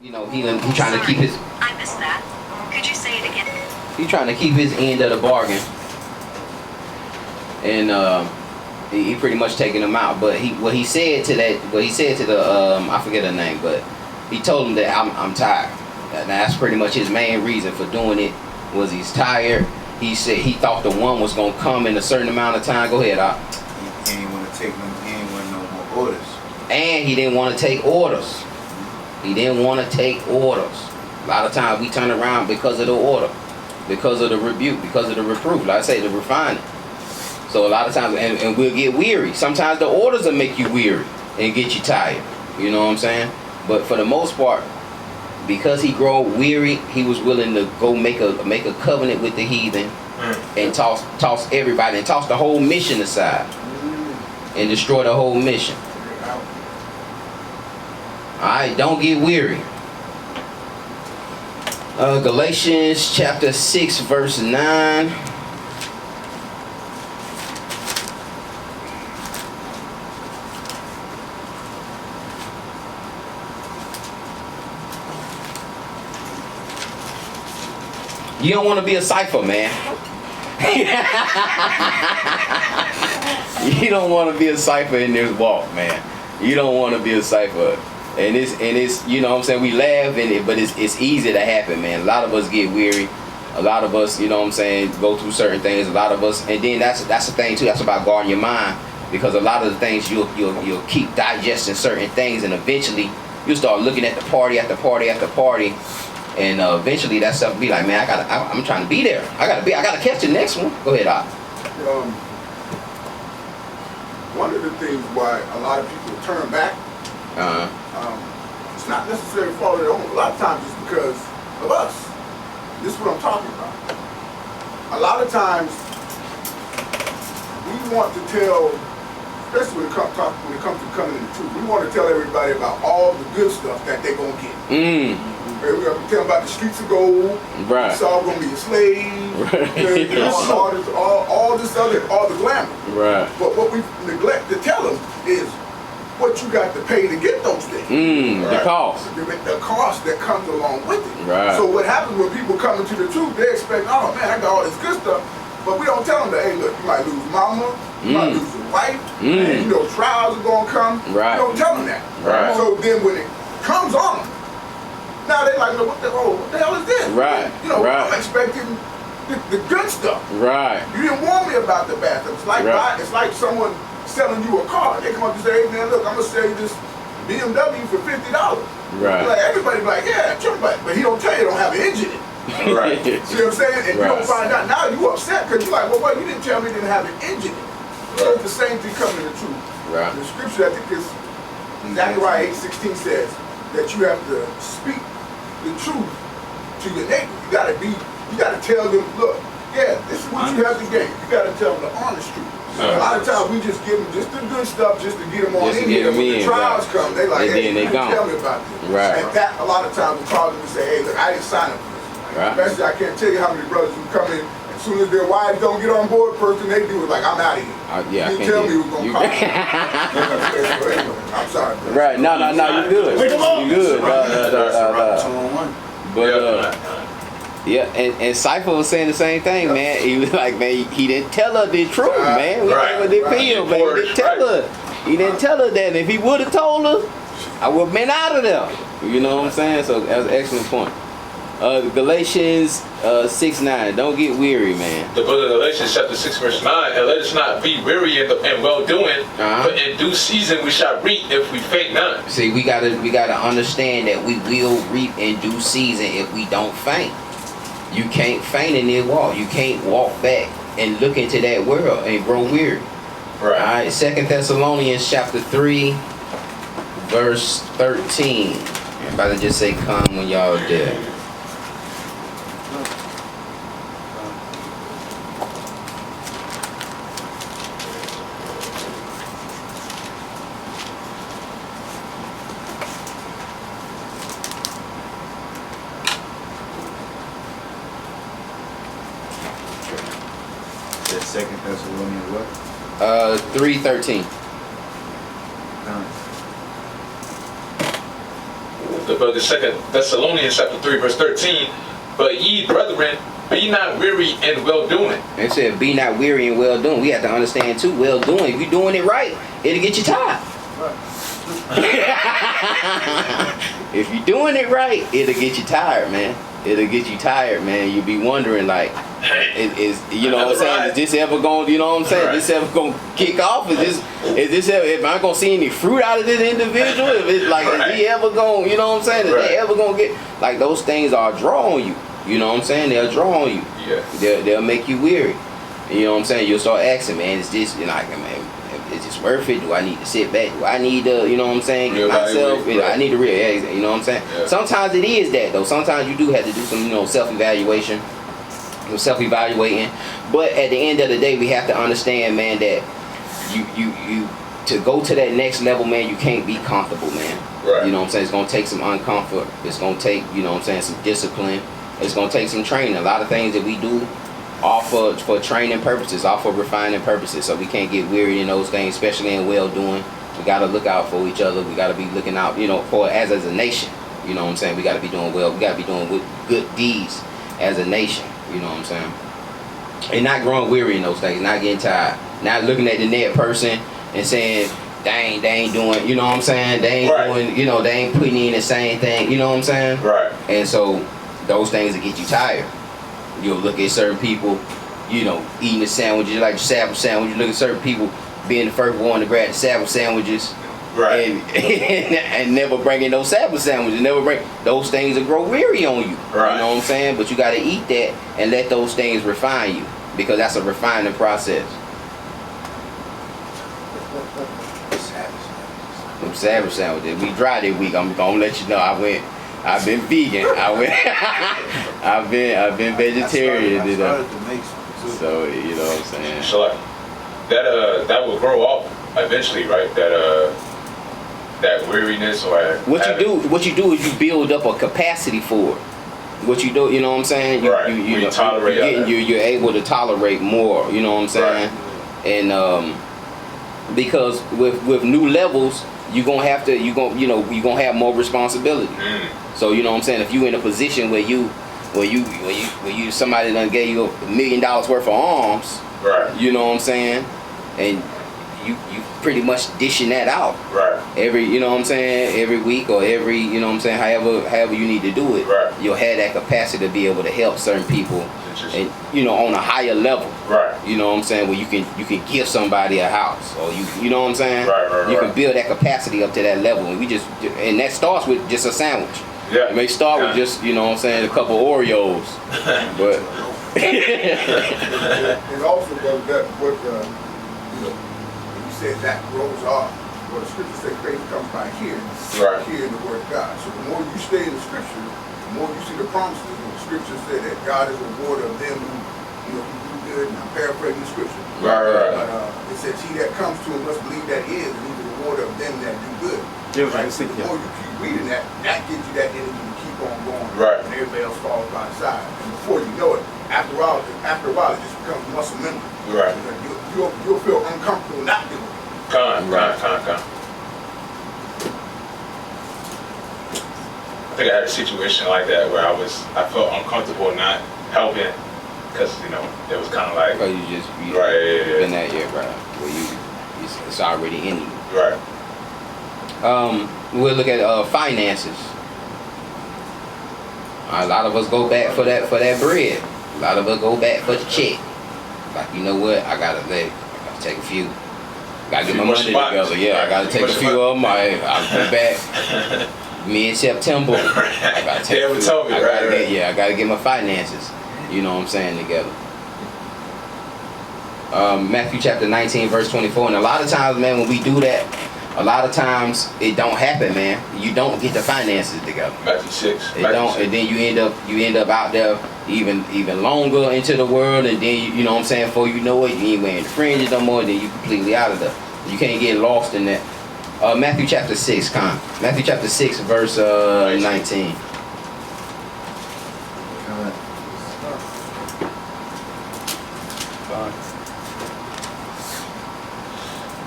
You know, he trying to keep his. I missed that. Could you say it again? He trying to keep his end of the bargain, and he pretty much taking him out. But what he said to the I forget her name, but he told him that I'm tired. And that's pretty much his main reason for doing it, was he's tired. He said he thought the one was gonna come in a certain amount of time. Go ahead, He ain't want to take them. He ain't want no more orders. And he didn't want to take orders. He didn't want to take orders. A lot of times we turn around because of the order, because of the rebuke, because of the reproof. Like I say, the refining. So a lot of times, and we'll get weary. Sometimes the orders will make you weary and get you tired. You know what I'm saying? But for the most part, because he grew weary, he was willing to go make a covenant with the heathen and toss everybody and toss the whole mission aside and destroy the whole mission. Alright, don't get weary. Galatians chapter 6 verse 9. You don't want to be a cipher, man. You don't want to be a cipher in this walk, man. You don't want to be a cipher. And it's you know what I'm saying, we laugh in it, but it's easy to happen, man. A lot of us get weary. A lot of us, you know what I'm saying, go through certain things. A lot of us, and then that's the thing too. That's about guarding your mind, because a lot of the things you'll keep digesting certain things, and eventually you'll start looking at the party after party after party, and eventually that stuff will be like, man, I'm trying to be there. I gotta catch the next one. Go ahead, Op. One of the things why a lot of people turn back. It's not necessarily fault of their own. A lot of times it's because of us. This is what I'm talking about. A lot of times we want to tell, especially when it comes to coming in the truth, we want to tell everybody about all the good stuff that they're going to get. We're going to tell them about the streets of gold. Right. It's all going to be a slave. Right. All this other, all the glamour. Right. But what we neglect to tell them is what you got to pay to get those things. Right. The cost. The cost that comes along with it. Right. So what happens when people come into the truth, they expect, oh man, I got all this good stuff. But we don't tell them that, hey look, you might lose mama, you might lose your wife, and you know trials are going to come. Right. We don't tell them that. Right. So then when it comes on them, now they like, what the hell is this? Right. You know, right. I'm expecting the good stuff. Right. You didn't warn me about the bad stuff. It's like it's like someone selling you a car. They come up and say, hey man, look, I'm gonna sell you this BMW for $50. Right. Like everybody be like, yeah, sure, but he don't tell you it don't have an engine in it. Right. See what I'm saying? And you don't find out. Now you upset because you're like, well, wait, you didn't tell me it didn't have an engine in it. So it's the same thing coming to the truth. Right. The scripture, I think, is Zechariah 8:16 says that you have to speak the truth to your neighbor. You gotta tell them, look, yeah, this is what you have to gain. You gotta tell them the honest truth. A lot of times we just give them just the good stuff just to get them on in here. When the trials come, they like, hey, you tell me about this. Right. And that a lot of times will cause them to say, hey, look, I didn't sign up for this. Right. Especially, I can't tell you how many brothers who come in, as soon as their wives don't get on board, first thing they do is like, I'm out of here. You tell me who's gonna call me. I'm sorry. Bro. Right. No, you good. You good. But yeah, and Cypher was saying the same thing, man. He was like, man, he didn't tell her the truth, man. We never did feel, man. He didn't tell her. He didn't tell her that. And if he would have told her, I would have been out of there. You know what I'm saying? So that was an excellent point. Galatians 6:9. Don't get weary, man. The book of Galatians chapter 6 verse 9. And let us not be weary in well doing, but in due season we shall reap if we faint not. See, we gotta understand that we will reap in due season if we don't faint. You can't faint in this walk. You can't walk back and look into that world and grow weary. Right. All right. 2 Thessalonians chapter 3, verse 13. Everybody just say come when y'all there. Second Thessalonians what? 3:13. but the 2 Thessalonians chapter 3 verse 13, but ye brethren, be not weary in well doing. It said, be not weary in well doing. We have to understand too, well doing. If you're doing it right, it'll get you tired. If you're doing it right, it'll get you tired, man. It'll get you tired, man. You'll be wondering, like, is you know what I'm saying? Is this ever going? You know what I'm saying? Right. Is this ever going to kick off? Is this ever? If I'm going to see any fruit out of this individual? If it's like, is he ever going? You know what I'm saying? Is they ever going to get like those things are drawing you? You know what I'm saying? They'll draw on you. Yeah. They'll make you weary. You know what I'm saying? You'll start asking, man, is this, you know, like, man, is this worth it? Do I need to sit back? Do I need to, you know what I'm saying, get myself, I need to you know what I'm saying? Yeah. Sometimes it is that, though. Sometimes you do have to do some, you know, self-evaluating. But at the end of the day, we have to understand, man, that you to go to that next level, man, you can't be comfortable, man. Right. You know what I'm saying? It's going to take some uncomfort. It's going to take, you know what I'm saying, some discipline. It's going to take some training. A lot of things that we do are for training purposes, are for refining purposes. So we can't get weary in those things, especially in well-doing. We got to look out for each other. We got to be looking out, you know, for as a nation. You know what I'm saying? We got to be doing well. We got to be doing good deeds as a nation. You know what I'm saying? And not growing weary in those things, not getting tired, not looking at the next person and saying, they ain't doing, you know what I'm saying? They ain't doing, you know, they ain't putting in the same thing, you know what I'm saying? Right. And so those things that get you tired. You'll look at certain people, you know, eating the sandwiches, like the Sabbath sandwich. You look at certain people being the first one to grab the Sabbath sandwiches. Right. And never bringing those Sabbath sandwiches. Never bring those things that grow weary on you. Right. You know what I'm saying? But you got to eat that and let those things refine you, because that's a refining process. Them Sabbath sandwiches. We dry that week. I'm gonna let you know. I've been vegan. I've been vegetarian. I started to make some too. So you know what I'm saying. So like that will grow off eventually, right? That weariness or what you do is you build up a capacity for it. What you do, you know what I'm saying? You tolerate. You're able to tolerate more. You know what I'm saying? Right. And because with new levels, you're gonna have have more responsibility. So you know what I'm saying? If you in a position where you somebody done gave you $1 million worth of arms, right? You know what I'm saying? And you pretty much dishing that out, right? Every, you know what I'm saying, every week or every, you know what I'm saying, however you need to do it, right? You'll have that capacity to be able to help certain people, and you know, on a higher level, right? You know what I'm saying, where you can give somebody a house, or you know what I'm saying, you can build that capacity up to that level, and and that starts with just a sandwich. Yeah, it may start with just, you know what I'm saying, a couple Oreos, but and also what said that grows off. Well, the scripture says faith comes by hearing, hearing the word of God. So the more you stay in the scripture, the more you see the promises. And the scripture said that God is a rewarder of them who, who do good. And I'm paraphrasing the scripture. Right. But it says, he that comes to him must believe that he is, and he's a rewarder of them that do good. Right. So the more you keep reading that gives you that energy to keep on going. Right. And everybody else falls by the side. And before you know it, after a while, it just becomes muscle memory. Right. You'll feel uncomfortable not doing it. Con. I think I had a situation like that where I felt uncomfortable not helping, because it was kind of like, oh, you been that year, bro, where it's already in you. Right. We'll look at finances. A lot of us go back for that bread. A lot of us go back for the check. Like, you know what? I gotta take a few. Gotta get my money together. Yeah, I gotta take a few of them. I'll be back mid-September. I gotta take a few. I gotta get my finances, you know what I'm saying, together. Matthew chapter 19, verse 24. And a lot of times, man, when we do that, a lot of times it don't happen, man. You don't get the finances together. Matthew 6. It don't, and then you end up out there even longer into the world, and then you know what I'm saying, before you know it, you ain't wearing the fringes no more, then you completely out of there. You can't get lost in that. Matthew chapter 6, Matthew chapter 6, verse 19.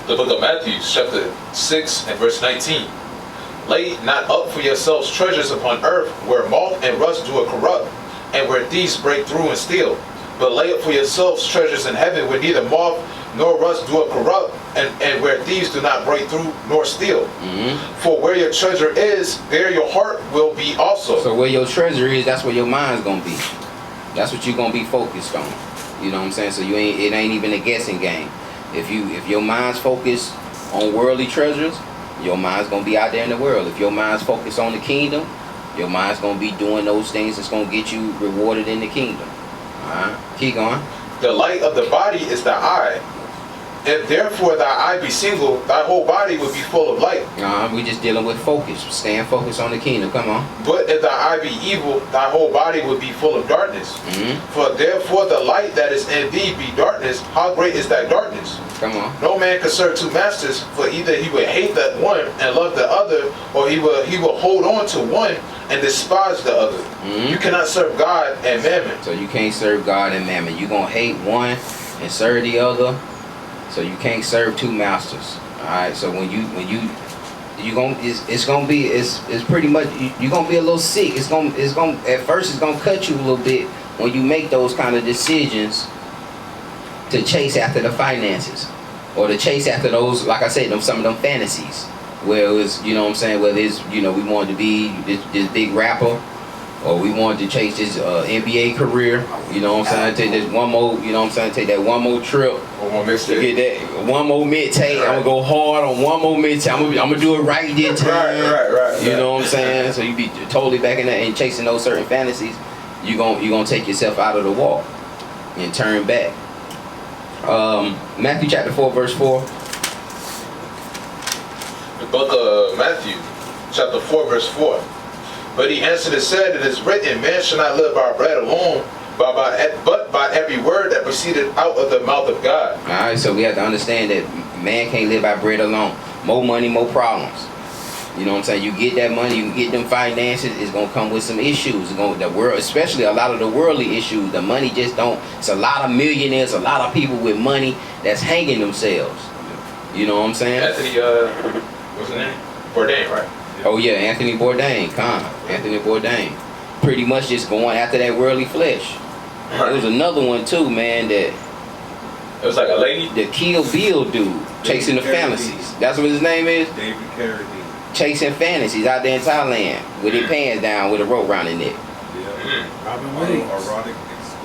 The book of Matthew, chapter 6 and verse 19. Lay not up for yourselves treasures upon earth, where moth and rust do corrupt, and where thieves break through and steal. But lay up for yourselves treasures in heaven, where neither moth nor rust do corrupt, and where thieves do not break through nor steal. For where your treasure is, there your heart will be also. So where your treasure is, that's where your mind's gonna be. That's what you're gonna be focused on. You know what I'm saying? So it ain't even a guessing game. If your mind's focused on worldly treasures, your mind's gonna be out there in the world. If your mind's focused on the kingdom, your mind's gonna be doing those things that's gonna get you rewarded in the kingdom. Alright, keep going. The light of the body is the eye. If therefore thy eye be single, thy whole body will be full of light. We just dealing with focus. Staying focused on the kingdom. Come on. But if thy eye be evil, thy whole body will be full of darkness. For therefore the light that is in thee be darkness. How great is that darkness? Come on. No man can serve two masters, for either he will hate that one and love the other, or he will hold on to one and despise the other. You cannot serve God and mammon. So you can't serve God and mammon. You're gonna hate one and serve the other. So you can't serve two masters. All right. So when you it's pretty much you're gonna be a little sick. It's gonna at first it's gonna cut you a little bit when you make those kind of decisions to chase after the finances or to chase after those, like I said, some of them fantasies. Where it was, you know what I'm saying, whether it's, we wanted to be this big rapper, or we wanted to chase this NBA career, you know what I'm saying, take this one more, you know what I'm saying, take that one more trip, One more mixtape. get that one more mixtape, I'm gonna go hard on one more mixtape, I'm gonna do it right this time, Right. you know what I'm saying, so you be totally back in that and chasing those certain fantasies, you gonna take yourself out of the walk and turn back. Matthew chapter 4 verse 4. The book of Matthew, chapter 4, verse 4. But he answered and said, it is written, man shall not live by bread alone, but by every word that proceeded out of the mouth of God. Alright, so we have to understand that man can't live by bread alone. More money, more problems. You know what I'm saying? You get that money, you get them finances, it's gonna come with some issues. The world, especially a lot of the worldly issues, the money just don't. It's a lot of millionaires, a lot of people with money that's hanging themselves. You know what I'm saying? Anthony, what's his name? Bourdain, right? Oh yeah, Anthony Bourdain, Anthony Bourdain. Pretty much just going after that worldly flesh. There was another one too, man, that It was like a lady. the Kill Bill dude, chasing the fantasies. That's what his name is? David Carradine. Chasing fantasies out there in Thailand with their pants down with a rope around their neck. Yeah. Robin Williams. Erotic.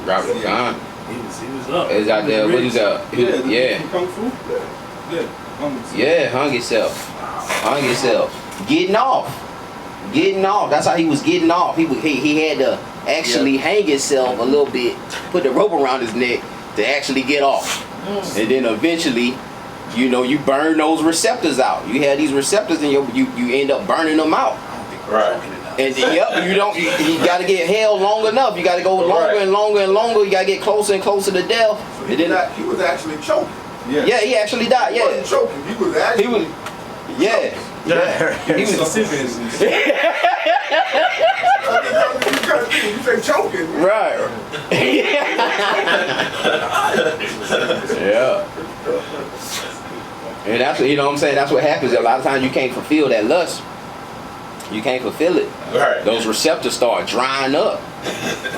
Robert, He was up. is out there, what is that? Yeah. Kung Fu? Yeah. Hung himself. Getting off. That's how he was getting off. He had to actually hang himself a little bit, put the rope around his neck to actually get off. And then eventually, you burn those receptors out. You have these receptors and you end up burning them out. Right. And you got to get held long enough. You got to go longer and longer and longer. You got to get closer and closer to death. So he was actually choking. Yeah, he actually died. He wasn't choking. He was actually. Yeah. He was. You say choking. Right. Yeah. And that's what, you know what I'm saying, that's what happens. A lot of times you can't fulfill that lust. You can't fulfill it. Right. Those receptors start drying up.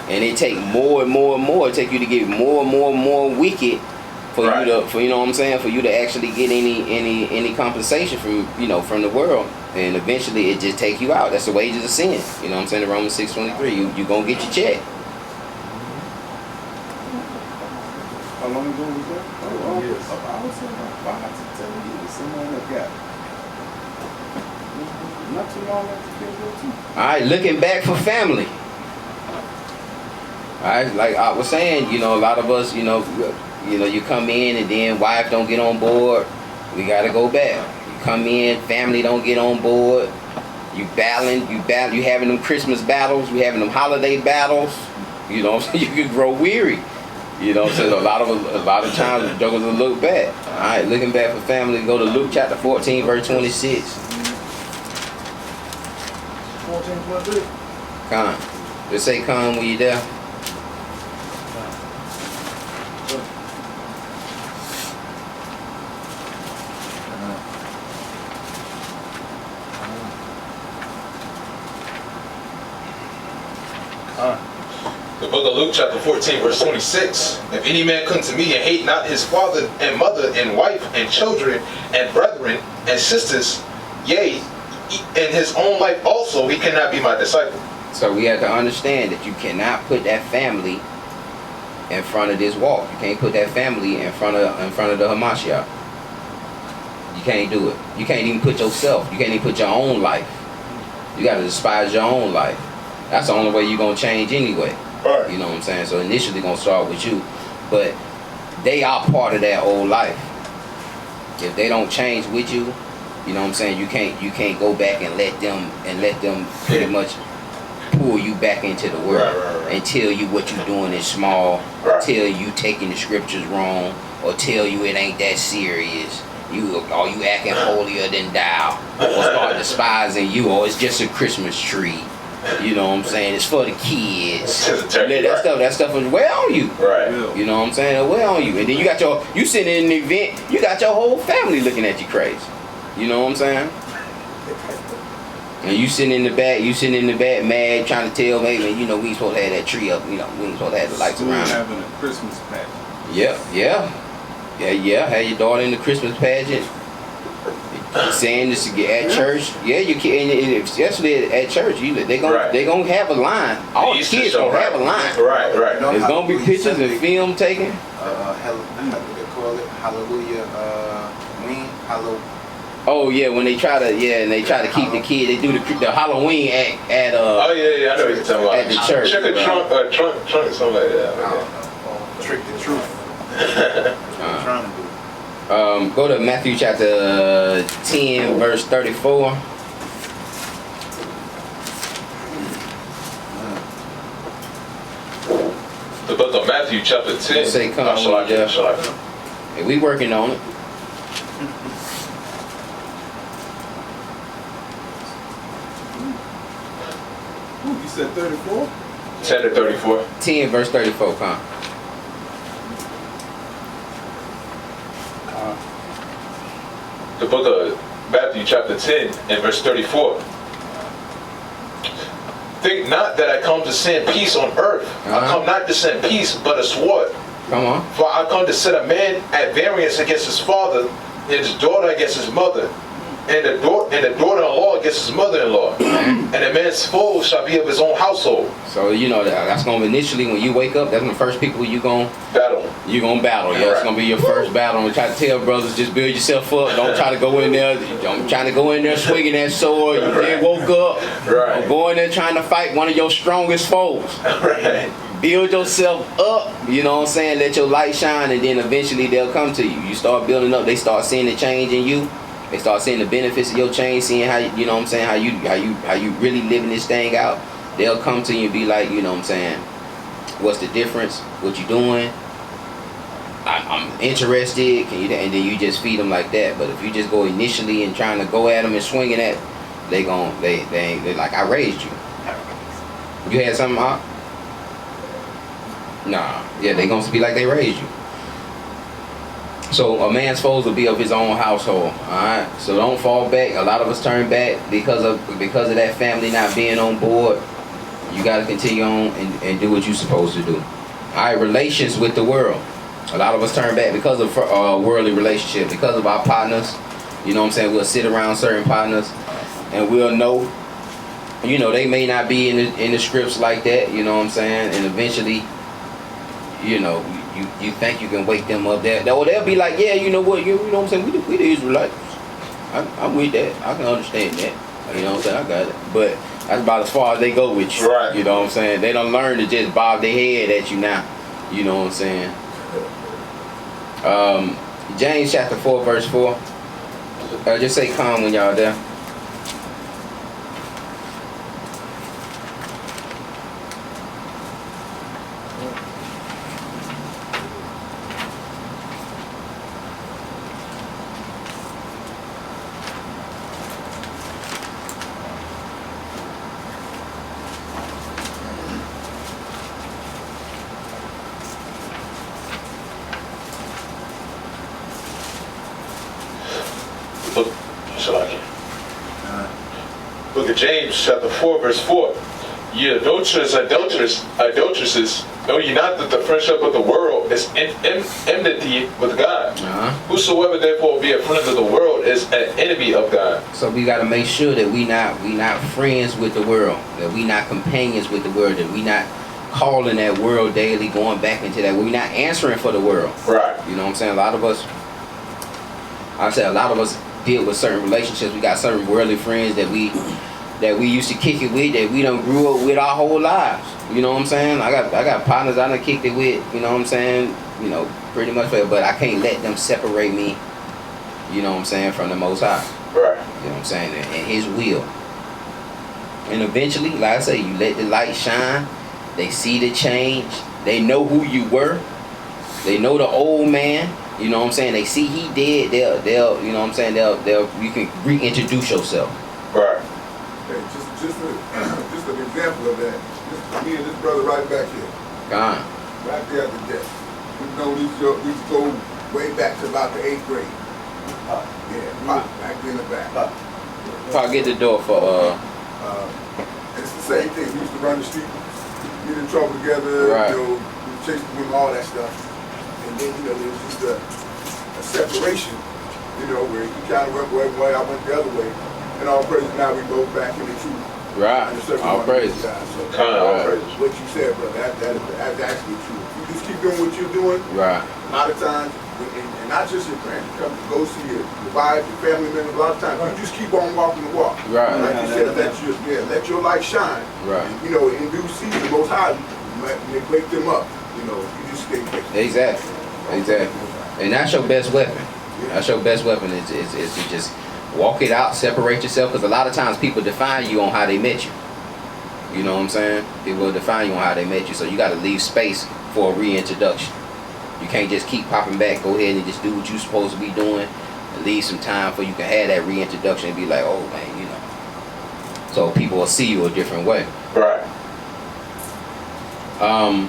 And it take more and more and more. It take you to get more and more and more wicked for Right. you know what I'm saying, for you to actually get any compensation from from the world. And eventually it just take you out. That's the wages of sin. You know what I'm saying? In Romans 6:23, you gonna get your check. How long ago was that? Yes. I would say about 5 to 10 years, somewhere like that. Not too long after too. Alright, looking back for family. Alright, like I was saying, a lot of us, you come in and then wife don't get on board, we gotta go back. You come in, family don't get on board, you having them Christmas battles, you having them holiday battles, you can grow weary. So a lot of times the jokers will look back. Alright, looking back for family, go to Luke chapter 14, verse 26. 14:26. Come. Just say come when you there. The book of Luke chapter 14 verse 26. If any man come to me and hate not his father and mother and wife and children and brethren and sisters, yea, in his own life also, he cannot be my disciple. So we have to understand that you cannot put that family in front of this walk. You can't put that family in front of the Hamashiach. You can't do it. You can't even put yourself. You can't even put your own life. You got to despise your own life. That's the only way you're going to change anyway. Right. You know what I'm saying? So initially going to start with you. But they are part of that old life. If they don't change with you, you know what I'm saying, you can't go back and let them pretty much pull you back into the world. Right. And tell you what you're doing is small, Right. tell you taking the scriptures wrong, or tell you it ain't that serious. You acting holier than thou, or start despising you, or it's just a Christmas tree. You know what I'm saying? It's for the kids. That stuff is way on you. Right. You know what I'm saying? Way on you. And then you sitting in an event, you got your whole family looking at you crazy. You know what I'm saying? And you sitting in the back mad, trying to tell maybe, we ain't supposed to have that tree up, we ain't supposed to have the lights around. Having a Christmas pageant. Yeah. Have your daughter in the Christmas pageant. Saying this at church. Yeah, you can, especially at church, they gonna have a line. All the kids gonna have a line. Right. There's gonna be pictures and film taken. How do they call it? Hallelujah, Oh yeah, when they try to keep the kid, they do the Halloween act at oh yeah, I know what you're talking about. at the church. Check a trunk, something like that. I don't know. Trick the truth. I'm trying to do. Go to Matthew chapter 10, verse 34. The book of Matthew chapter 10. Say come shall I? Hey, we working on it. You said 34? 10 to 34. 10, verse 34, come. The book of Matthew chapter 10 and verse 34. Think not that I come to send peace on earth. I come not to send peace, but a sword. Come on. For I come to set a man at variance against his father, and his daughter against his mother, and the daughter-in-law against his mother-in-law. And a man's foe shall be of his own household. So that's gonna initially when you wake up, that's the first people you gonna battle. Yeah, it's gonna be your first battle. And try to tell brothers, just build yourself up. Don't try to go in there. Don't try to go in there swinging that sword. You just woke up. Right. Or go in there trying to fight one of your strongest foes. Right. Build yourself up. You know what I'm saying? Let your light shine, and then eventually they'll come to you. You start building up. They start seeing the change in you. They start seeing the benefits of your change, seeing how you know what I'm saying, how you really living this thing out. They'll come to you and be like, you know what I'm saying, what's the difference? What you doing? I'm interested. Can you? And then you just feed them like that. But if you just go initially and trying to go at them and swinging at, they like, I raised you. You had something up? Nah. Yeah, they gonna be like they raised you. So a man's foes will be of his own household. Alright? So don't fall back. A lot of us turn back because of that family not being on board. You gotta continue on and do what you're supposed to do. Alright, relations with the world. A lot of us turn back because of worldly relationship, because of our partners. You know what I'm saying? We'll sit around certain partners and we'll know, they may not be in the scripts like that, you know what I'm saying? And eventually, you think you can wake them up there. Or they'll be like, yeah, you know what, you know what I'm saying? We the Israelites. I'm with that. I can understand that. You know what I'm saying? I got it. But that's about as far as they go with you. Right. You know what I'm saying? They don't learn to just bob their head at you now. You know what I'm saying? James chapter 4 verse 4. Just say calm when y'all there. Book of James chapter 4 verse 4. Ye adulteresses, know ye not that the friendship of the world is enmity with God? Whosoever therefore be a friend of the world is an enemy of God. So we got to make sure that we not friends with the world, that we not companions with the world, that we not calling that world daily, going back into that. We're not answering for the world. Right. You know what I'm saying? A lot of us deal with certain relationships. We got certain worldly friends that we used to kick it with, that we done grew up with our whole lives. You know what I'm saying? I got partners I done kicked it with, you know what I'm saying? You know, pretty much, but I can't let them separate me, you know what I'm saying, from the Most High. Right. You know what I'm saying? And His will. And eventually, like I say, you let the light shine. They see the change. They know who you were. They know the old man. You know what I'm saying? They see he dead. They'll you know what I'm saying? You can reintroduce yourself. Right. Okay, just an example of that. Me and this brother right back here. Gone. Right there at the desk. We know these go way back to about the 8th grade. Yeah, back in the back. If I get the door for it's the same thing. We used to run the street, get in trouble together, right. you know, chase the women, all that stuff. And then, you know, there was just a separation, you know, where he kind of went one way, I went the other way. And all praise, now we both back in the truth. right. All praise. So, All praises. what you said, brother, that's actually true. You just keep doing what you're doing. Right. A lot of times, and not just your friends, you come to go see your wife, your family members, a lot of times, you just keep on walking the walk. Right. Like you said, let your light shine. Right. And, you know, in due season, Most High, you wake them up. You know, you just stay patient. Exactly. And that's your best weapon. That's your best weapon is to just walk it out, separate yourself, because a lot of times people define you on how they met you. You know what I'm saying? People will define you on how they met you, so you got to leave space for a reintroduction. You can't just keep popping back. Go ahead and just do what you're supposed to be doing, and leave some time for you can have that reintroduction and be like, oh man, you know. So people will see you a different way. Right. 1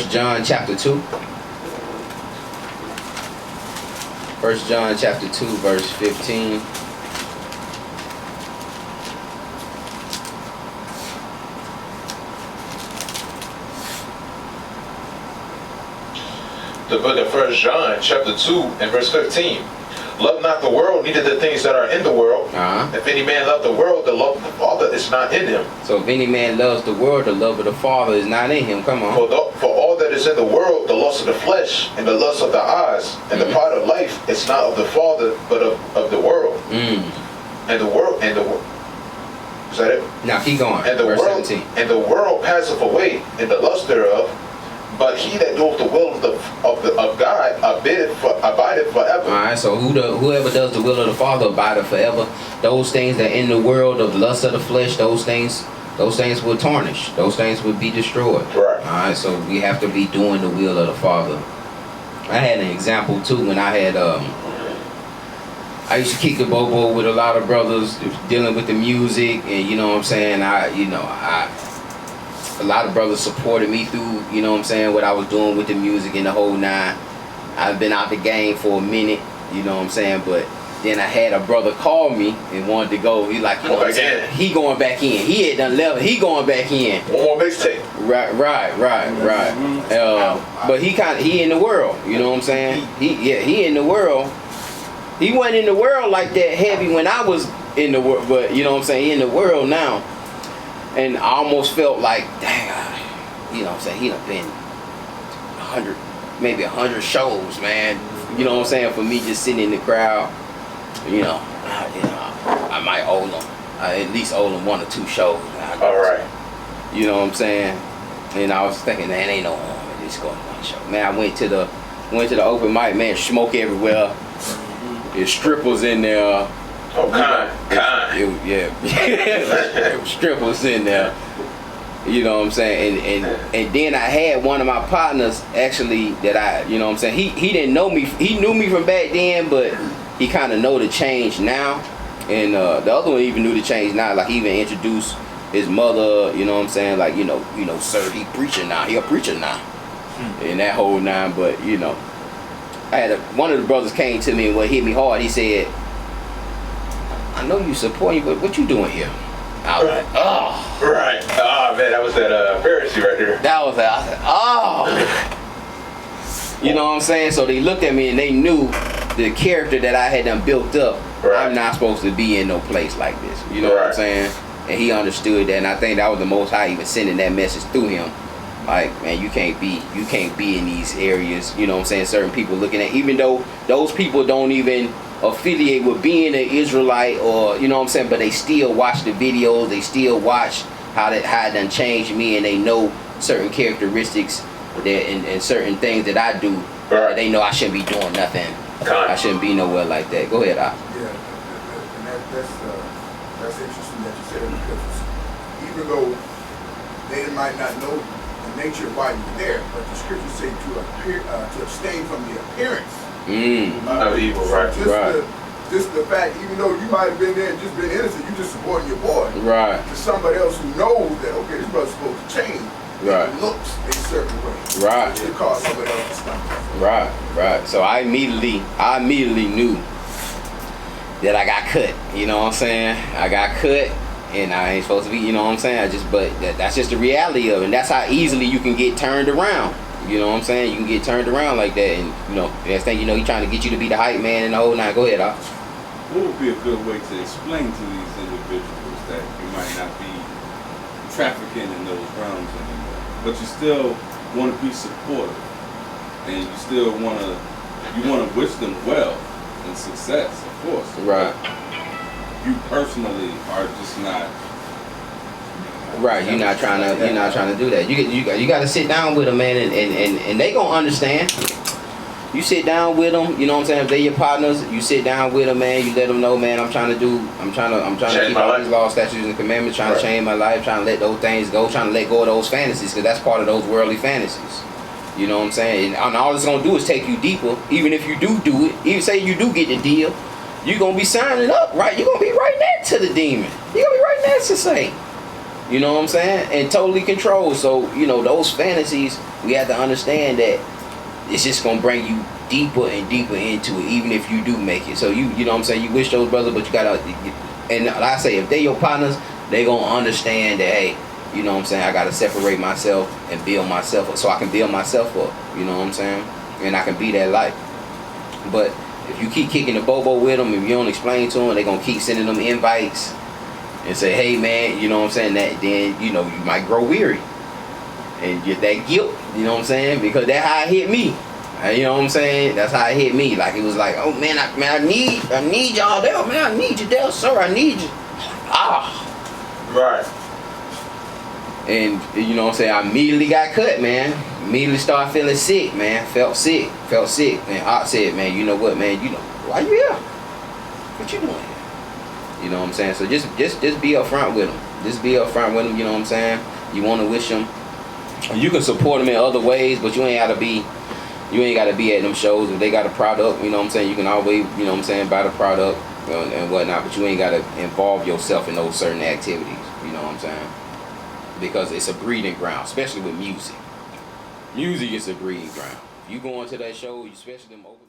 John chapter 2. 1 John chapter 2 verse 15. The book of 1 John chapter 2 and verse 15. Love not the world, neither the things that are in the world. If any man love the world, the love of the Father is not in him. So if any man loves the world, the love of the Father is not in him. Come on. For all that is in the world, the lust of the flesh, and the lust of the eyes, and the pride of life, is not of the Father, but of the world. And the world, is that it? Now keep going. And the verse world, 17. and the world passeth away, and the lust thereof. But he that doeth the will of God abideth forever. All right. So whoever does the will of the Father abideth forever. Those things that in the world of the lust of the flesh, those things will tarnish. Those things will be destroyed. Right. All right. So we have to be doing the will of the Father. I had an example too when I had I used to kick the bobo with a lot of brothers dealing with the music, and you know what I'm saying. A lot of brothers supported me through, you know what I'm saying, what I was doing with the music and the whole nine. I've been out the game for a minute, you know what I'm saying, but then I had a brother call me and wanted to go. He like, you know what I'm saying, he going back in. He had done left, he going back in. One more mixtape. Right. But he in the world, you know what I'm saying? He in the world. He wasn't in the world like that heavy when I was in the world, but you know what I'm saying, he in the world now. And I almost felt like, dang, you know what I'm saying, he done been 100 shows, man. You know what I'm saying, for me just sitting in the crowd, I might owe him, at least owe him 1 or 2 shows. All right. You know what I'm saying? And I was thinking, man, ain't no harm in just going to 1 show. Man, I went to the open mic, man, smoke everywhere. There's strippers in there. Oh, kind. There was strippers in there. You know what I'm saying? And then I had one of my partners actually that you know what I'm saying, he didn't know me. He knew me from back then, but he kind of know the change now. And the other one even knew the change now. Like he even introduced his mother, you know what I'm saying? Like, you know, sir, he preaching now. He a preacher now. And that whole nine, but you know. I had one of the brothers came to me and hit me hard. He said, I know you supporting, but what you doing here? I was like, oh. Right. Oh man, that was that Pharisee right there. That was that. I said, oh. You know what I'm saying? So they looked at me and they knew the character that I had done built up. Right. I'm not supposed to be in no place like this. You know what I'm saying? And he understood that, and I think that was the Most High even sending that message through him. Like, man, you can't be in these areas. You know what I'm saying? Certain people looking at, even though those people don't even affiliate with being an Israelite, or you know what I'm saying, but they still watch the videos. They still watch how it done changed me, and they know certain characteristics that and certain things that I do. Right. They know I shouldn't be doing nothing. I shouldn't be nowhere like that. Go ahead, Yeah, and that's interesting that you said, because even though they might not know the nature of why you're there, but the scriptures say to abstain from the appearance of evil, right? Just the fact, even though you might have been there and just been innocent, you just supporting your boy. Right. To somebody else who knows that, okay, this brother's supposed to change. Right. It looks a certain way. Right. It cause somebody else to stop. Right. So I immediately knew that I got cut. You know what I'm saying? I got cut, and I ain't supposed to be. You know what I'm saying? That's just the reality of it. And that's how easily you can get turned around. You know what I'm saying? You can get turned around like that, and you know, next thing you know, he's trying to get you to be the hype man and the whole nine. Go ahead, Doc. What would be a good way to explain to these individuals that you might not be trafficking in those realms anymore, but you still want to be supportive, and you still want to wish them well and success, of course. Right. You personally are just not. Right, you're not trying to do that. You got to sit down with them, man, and they gonna understand. You sit down with them, you know what I'm saying? If they your partners, you sit down with them, man. You let them know, man. I'm trying to keep all these laws, statutes, and commandments. Trying to change my life. Trying to let those things go. Trying to let go of those fantasies, because that's part of those worldly fantasies. You know what I'm saying? And all it's gonna do is take you deeper. Even if you do it, even say you do get the deal, you're gonna be signing up, right? You're gonna be right next to the demon. You're gonna be right next to Satan. You know what I'm saying? And totally controlled. So, you know, those fantasies, we have to understand that it's just going to bring you deeper and deeper into it, even if you do make it. So, you know what I'm saying? You wish those brothers, but you got to, and like I say, if they your partners, they going to understand that, hey, you know what I'm saying? I got to separate myself and build myself up so I can build myself up. You know what I'm saying? And I can be that light. But if you keep kicking the bobo with them, if you don't explain to them, they're going to keep sending them invites and say, hey man, you know what I'm saying, that then, you know, you might grow weary and get that guilt, you know what I'm saying, because that's how it hit me. You know what I'm saying? That's how it hit me. Like, it was like, oh man, I need y'all there, man. I need you there, sir. I need you. Right. And you know what I'm saying, I immediately got cut, man. Immediately started feeling sick, man. Felt sick. And I said, man, you know what, man, you know, why you here? What you doing? You know what I'm saying? So just be upfront with them. Just be upfront with them, you know what I'm saying? You want to wish them. You can support them in other ways, but you ain't got to be at them shows. If they got a product, you know what I'm saying, you can always, you know what I'm saying, buy the product and whatnot, but you ain't got to involve yourself in those certain activities, you know what I'm saying? Because it's a breeding ground, especially with music. Music is a breeding ground. You go into that show, especially them open